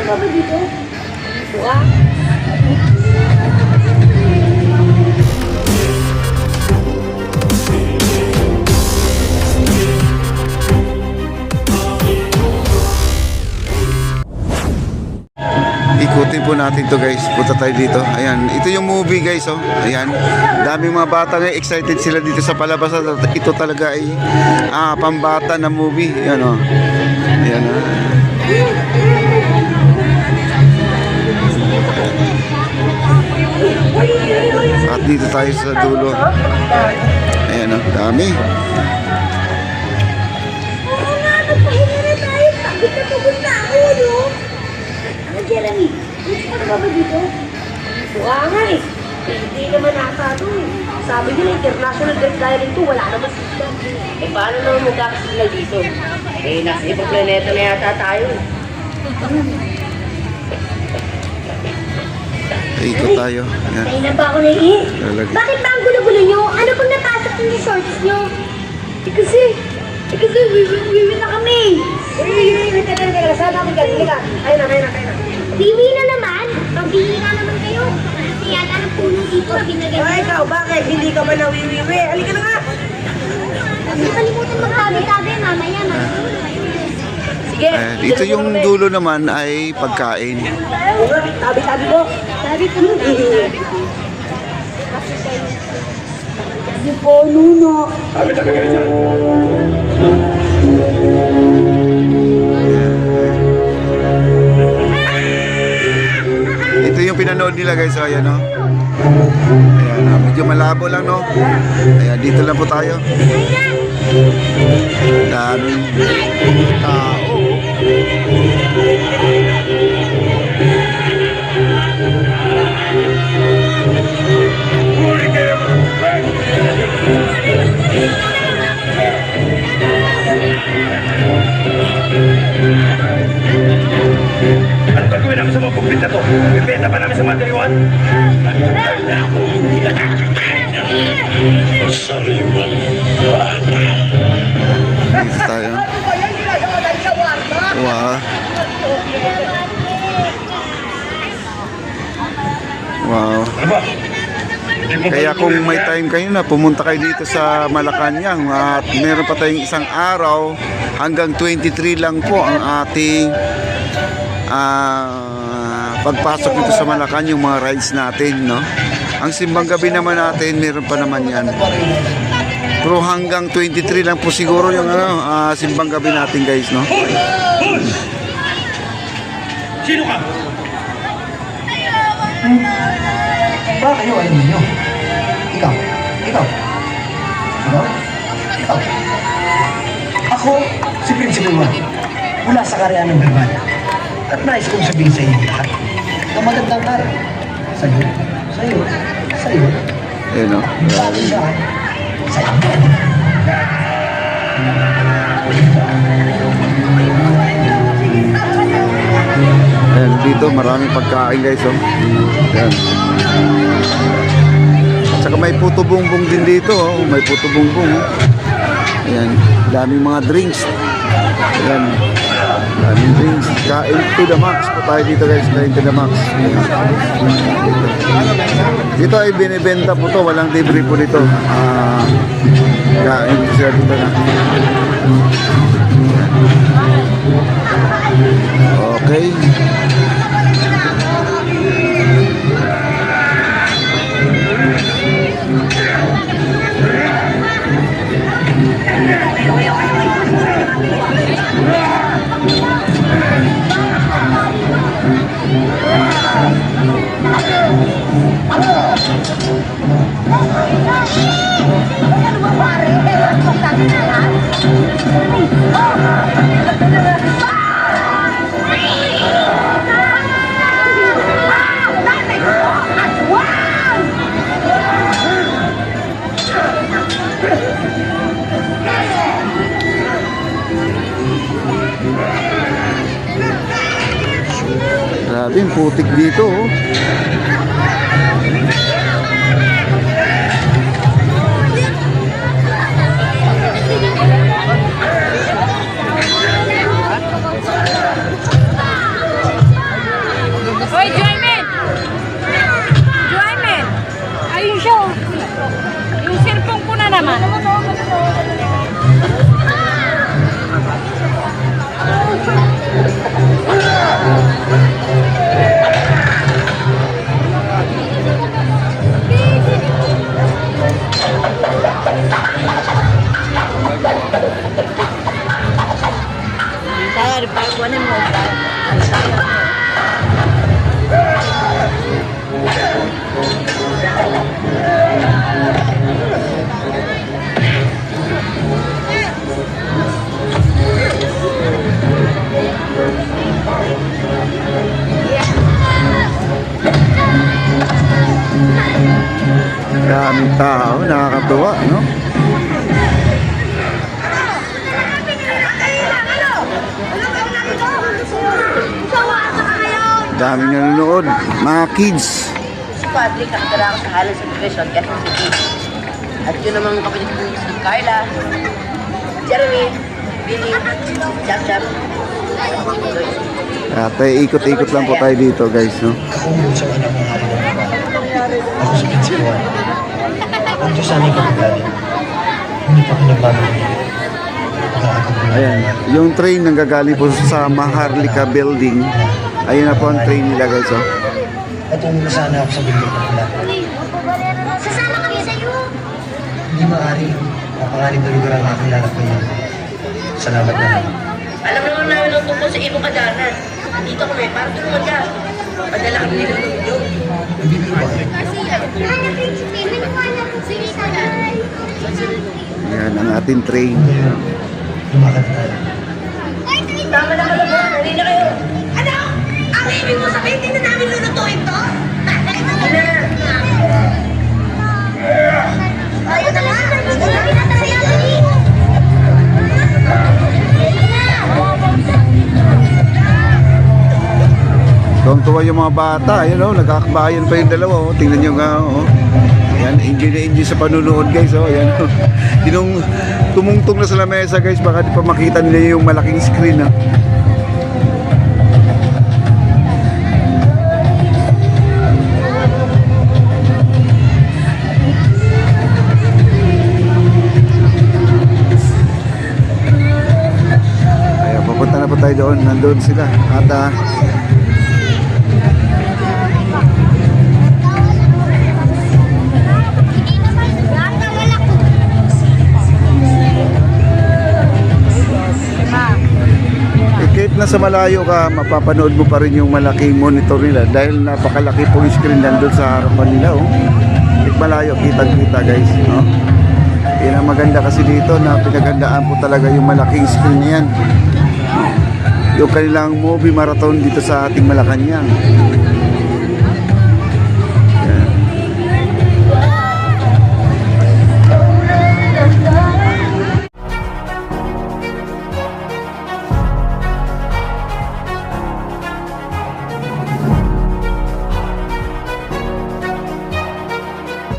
ba ba dito? Buka. Ikutin po natin to guys. Punta tayo dito. Ayan. Ito yung movie guys. Oh. Ayan. Daming mga bata ngayon. Excited sila dito sa palabasan. Ito talaga ay pambata na movie. Ayan o. Oh. Ayan o. At dito tayo sa dulo. Ayan o. Dami. Oo nga, nagpahinga na tayo. Pagod na pagod na ako, no? Jeremy, gusto ka na ba dito? Buka nga eh. Hindi naman nakasado eh. Sabi nila, international guest dahil ito, wala naman sila. Eh, paano naman magkakasila dito? Eh, nasa ibang planeta na yata tayo eh. Ikot tayo. Ayan. Ay na ba ako naiin? Lalagay. Bakit ba ang gulo-gulo nyo? Ano pang napasok yung shorts nyo? Kasi wiwi na kami. Wiwi ka na. Saan namin galing ka? Kaya na. Wiwi na naman? Magbili na naman kayo. Kasi yata ng puno dito. Ay, ikaw, bakit? Hindi ka ba nawiwiwi? Halika na nga! Huwag kalimutan magtabi-tabi. Mamaya Sige. Ito yung dulo naman ay pagkain. Tabi-tabi mo. Sabi ko na. Yung puno, no? Ito yung pinanood nila guys. So, ayan o. Ayan, medyo malabo lang no. Ayan, dito lang po tayo. Daming tao. Ano gagawin namin sa mga buklit na to? Bibenta pa namin sa mga dayuhan? Sariwan bata. Dito tayo. Wow. Wow. Ano ba? Kaya kung may time kayo na pumunta kayo dito sa Malacanang at meron pa tayong isang araw, hanggang 23 lang po ang ating pagpasok dito sa Malacanang, yung mga rides natin, no? Ang simbang gabi naman natin, meron pa naman yan. Pero hanggang 23 lang po siguro yung simbang gabi natin guys, no? Sino ka? Ba kayo ay ninyo? Ikaw? Ako, si Principal Juan, mula sa Karyaan ng Barbada. At nais kong sabihin sa inyo lahat na magandang araw. Sa'yo. Ayun, no? Bago siya, sa'yo. Ayan, dito maraming pagkain guys, oh. Ayan. At saka may puto bumbong din dito, oh. May puto bumbong, oh. Ayan, daming mga drinks. Ayan, daming drinks. Kain to the max po tayo dito guys, kain to the max. Ayan. Dito ay binibenta po to, walang libre po dito. Kain sila dito na. Okay. Grabe, yung putik dito, oh. Saya di pangkuanan mo. Daming tao, nakakatuwa, no? Daming nanonood, mga kids. Si Patrick, nakatala ako sa halos sa division, Quezon City. At yun namang kapatid ko si Carla, Jeremy, Billy, Jap. At ikot-ikot lang po tayo dito guys, no? Kakumulot sa anak ng hari ng babae. Ako sa prinsipuan. Ang Diyos sana'y kapagaling. Hindi pa pinagbago niya. Ayan, yung train nanggagaling po sa Maharlika Building. Ayun na po ang train nila guys, oh. At umuna sana ako sa bundok ng pula. Sasama kami sa'yo. Hindi maaari. Papangalim na lugar ang aking lalakbayan. Salamat na lang. Alam naman namin ang tungkol sa ibong kadanan. Dito kami, para tulungan ka. Padala kami nila ng video. Nagbibiro ba kayo? Ayan ang ating train. Ngayon, lumakad tayo. Tama na pala po, nari na kayo. Ano? Ang ibig mo sabihin, hindi na namin lulutuin to? Ayaw na lang. Ayaw na lang. Tuwang-tuwa yung mga bata, ayun, oh, nagkakabayan pa yung dalawa, oh. Tingnan nyo nga, oh. Ayan, enjoy na enjoy sa panunood guys, oh. Ayan, oh. Tinong tumungtong na sa lamesa guys, baka di pa makita nila yung malaking screen, oh. Ayan, papunta na po tayo doon, nandun sila. At kahit nasa malayo ka, mapapanood mo pa rin yung malaking monitor nila dahil napakalaki po yung screen nandun sa harapan nila, oh. Kahit malayo, kitang-kita guys, no? Yan ang maganda kasi dito na pinagandaan po talaga yung malaking screen na yan. Yung kanilang movie marathon dito sa ating Malacanang.